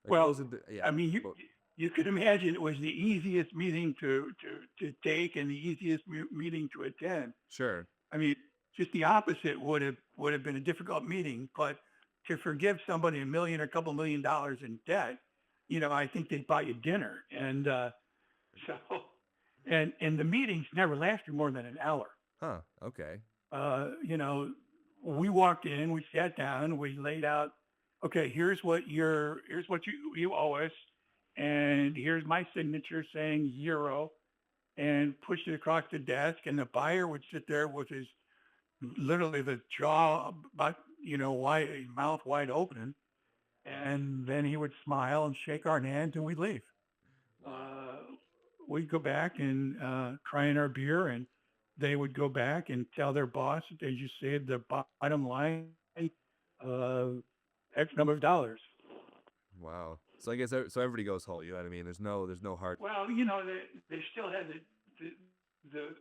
Like, what
Well,
was it? Yeah.
I mean, you could imagine it was the easiest meeting to take and the easiest meeting to attend.
Sure.
I mean, just the opposite would have been a difficult meeting. But to forgive somebody $1 million or a couple $1 million in debt, I think they'd buy you dinner. And so, and the meetings never lasted more than an hour.
Huh. Okay.
We walked in, we sat down, we laid out, okay, here's what you owe us, and here's my signature saying 0, and pushed it across the desk, and the buyer would sit there with his literally the jaw about wide, mouth wide open, and then he would smile and shake our hands, and we'd leave. We'd go back and try in our beer, and they would go back and tell their boss that they just saved the bottom line X number of dollars.
Wow. So I guess so everybody goes whole. You know what I mean? There's no hard.
Well, they still had the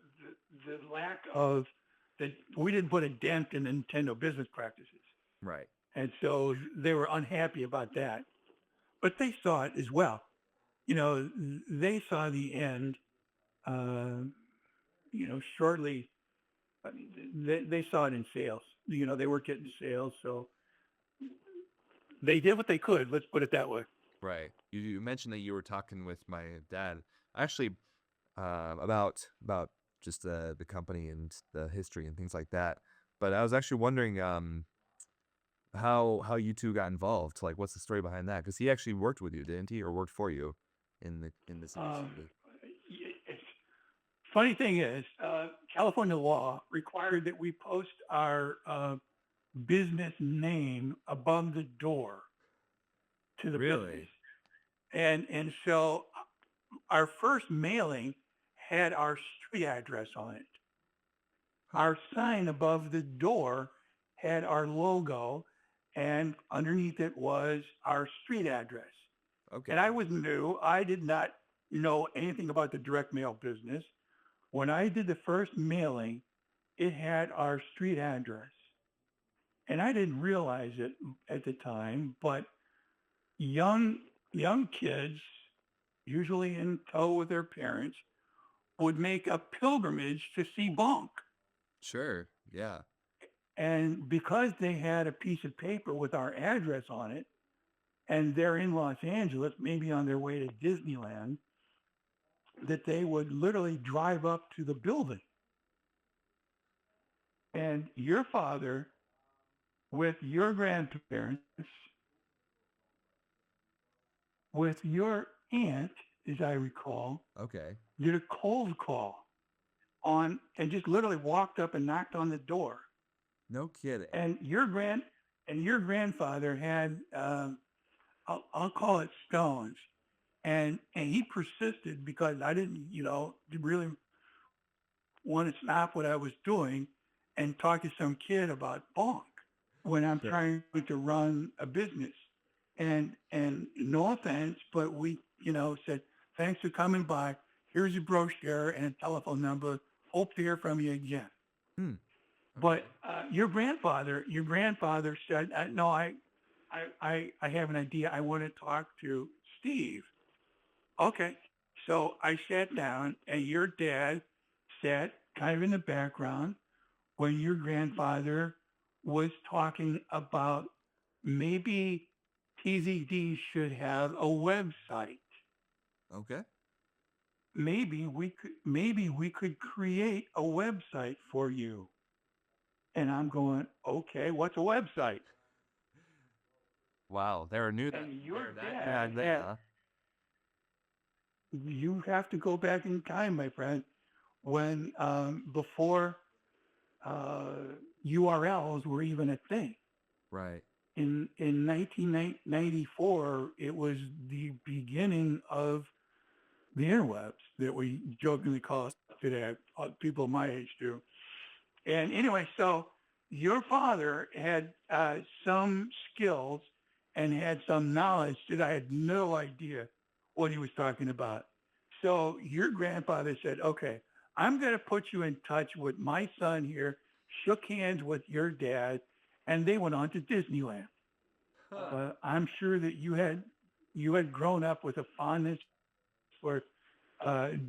lack of that. We didn't put a dent in Nintendo business practices,
Right.
and so they were unhappy about that. But they saw it as well. They saw the end. Shortly. I mean, they saw it in sales. They were getting sales, so they did what they could. Let's put it that way.
Right. You mentioned that you were talking with my dad, actually, about just the company and the history and things like that. But I was actually wondering how you two got involved. Like, what's the story behind that? Because he actually worked with you, didn't he, or worked for you in this industry?
Funny thing is, California law required that we post our business name above the door to the
Really?
business. And so our first mailing had our street address on it. Our sign above the door had our logo, and underneath it was our street address.
Okay.
And I was new. I did not know anything about the direct mail business. When I did the first mailing, it had our street address. And I didn't realize it at the time, but young young kids, usually in tow with their parents, would make a pilgrimage to see Bonk.
Sure. Yeah.
And because they had a piece of paper with our address on it, and they're in Los Angeles, maybe on their way to Disneyland, that they would literally drive up to the building. And your father, with your grandparents, with your aunt, as I recall,
Okay.
did a cold call on and just literally walked up and knocked on the door.
No kidding.
And your grandfather had I'll call it stones, and he persisted because I didn't really want to stop what I was doing and talk to some kid about bonk when I'm
Sure.
trying to run a business. And no offense, but we said thanks for coming by. Here's a brochure and a telephone number. Hope to hear from you again.
Hmm.
But your grandfather said, no, I have an idea. I want to talk to Steve. Okay. So I sat down and your dad sat kind of in the background when your grandfather was talking about maybe TZD should have a website.
Okay.
Maybe we could create a website for you. And I'm going, okay, what's a website?
Wow. They were new.
And your
Yeah.
dad, you have to go back in time, my friend, when before URLs were even a thing.
Right.
In 1994, it was the beginning of the interwebs that we jokingly call it today. People my age do. And anyway, so your father had some skills and had some knowledge that I had no idea what he was talking about. So your grandfather said, okay, I'm going to put you in touch with my son here, shook hands with your dad, and they went on to Disneyland. I'm sure that you had grown up with a fondness for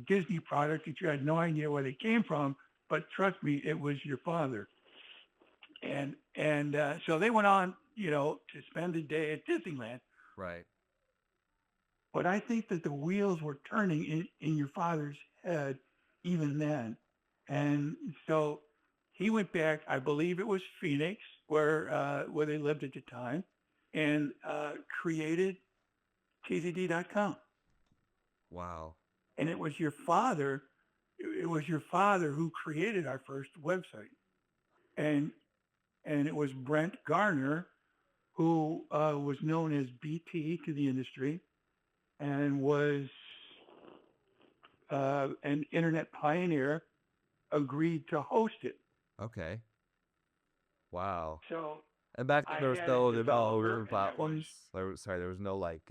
Disney products that you had no idea where they came from, but trust me, it was your father. And so they went on, to spend a day at Disneyland.
Right.
But I think that the wheels were turning in your father's head even then. And so he went back, I believe it was Phoenix, where they lived at the time, and created TZD.com.
Wow.
And it was your father who created our first website. And it was Brent Garner, who was known as BT to the industry and was an internet pioneer, agreed to host it.
Okay. Wow.
So
And back then there was no developer
platforms.
platforms. There was no like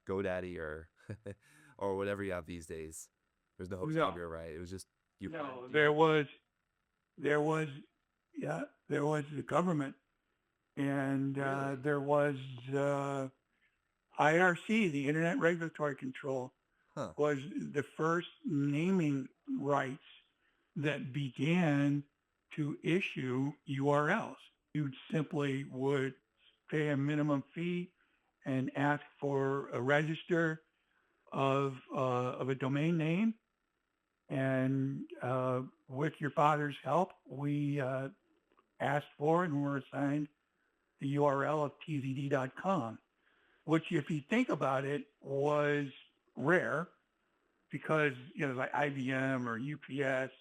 GoDaddy or or whatever you have these days. There's no host
No.
studio, right? It was just you.
No, there was the government, and there was IRC, the Internet Regulatory Control,
Huh.
was the first naming rights that began to issue URLs. You simply would pay a minimum fee and ask for a register of a domain name. And with your father's help, we asked for and were assigned the URL of tzd.com, which, if you think about it, was rare because, like IBM or UPS,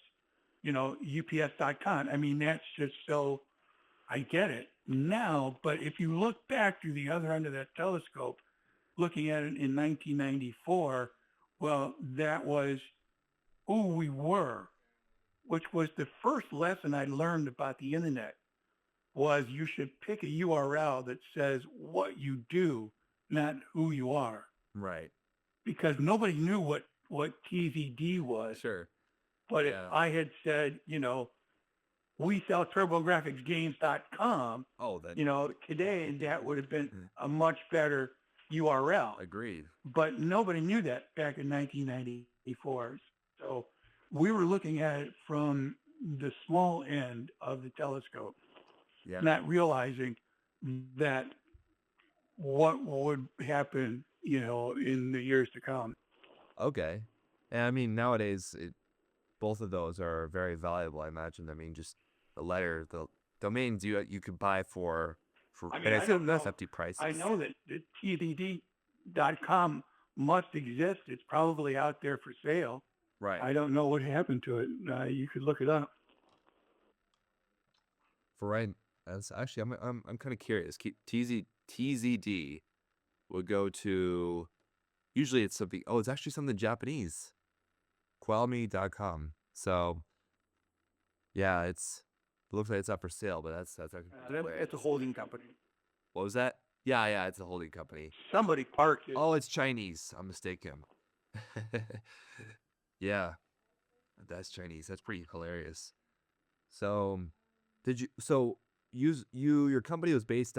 UPS.com. I mean, that's just so, I get it now. But if you look back through the other end of that telescope, looking at it in 1994, well, that was who we were, which was the first lesson I learned about the internet was you should pick a URL that says what you do, not who you are,
Right.
because nobody knew what TZD was.
Sure.
But if
Yeah.
I had said, we sell TurboGrafx-16.com,
Oh, then
today that would have been a much better URL.
agreed.
But nobody knew that back in 1994. So we were looking at it from the small end of the telescope,
Yeah.
not realizing that what would happen, in the years to come.
Okay. And I mean, nowadays, both of those are very valuable, I imagine. I mean, just the domains you could buy for
I mean,
and I
I
assume
don't
that's
know.
hefty prices.
I know that the TZD.com must exist. It's probably out there for sale.
Right.
I don't know what happened to it. You could look it up.
For right, as actually, I'm kind of curious. TZD would go to, usually it's something. Oh, it's actually something Japanese. Qualme.com. So, yeah, it looks like it's up for sale, but that's actually
It's a holding company.
What was that? Yeah, it's a holding company.
Somebody parked it.
Oh, it's Chinese. I'm mistaken. Yeah, that's Chinese. That's pretty hilarious. So, your company was based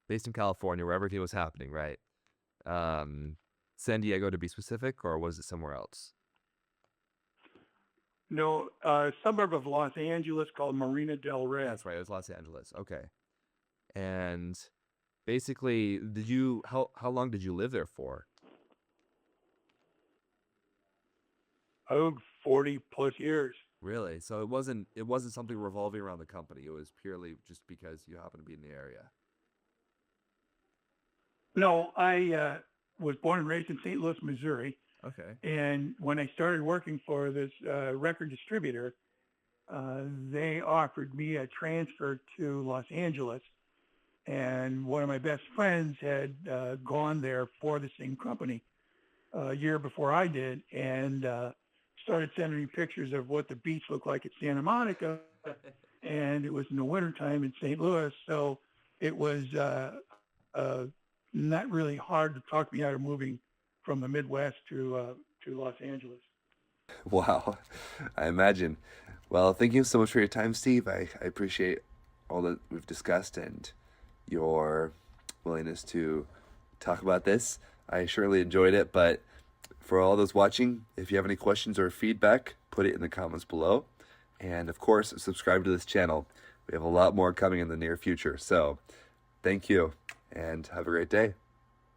based in California, where everything was happening, right? San Diego to be specific, or was it somewhere else?
No, a suburb of Los Angeles called Marina del Rey.
That's right. It was Los Angeles. Okay. And basically, how long did you live there for?
40 plus years.
Really? So it wasn't something revolving around the company. It was purely just because you happen to be in the area.
No, I was born and raised in St. Louis, Missouri.
Okay.
And when I started working for this record distributor, they offered me a transfer to Los Angeles. And one of my best friends had gone there for the same company a year before I did, and started sending me pictures of what the beach looked like at Santa Monica. And it was in the wintertime in St. Louis, so it was not really hard to talk me out of moving from the Midwest to Los Angeles.
Wow, I imagine. Well, thank you so much for your time, Steve. I appreciate all that we've discussed and your willingness to talk about this. I surely enjoyed it, but for all those watching, if you have any questions or feedback, put it in the comments below. And of course, subscribe to this channel. We have a lot more coming in the near future. So thank you and have a great day.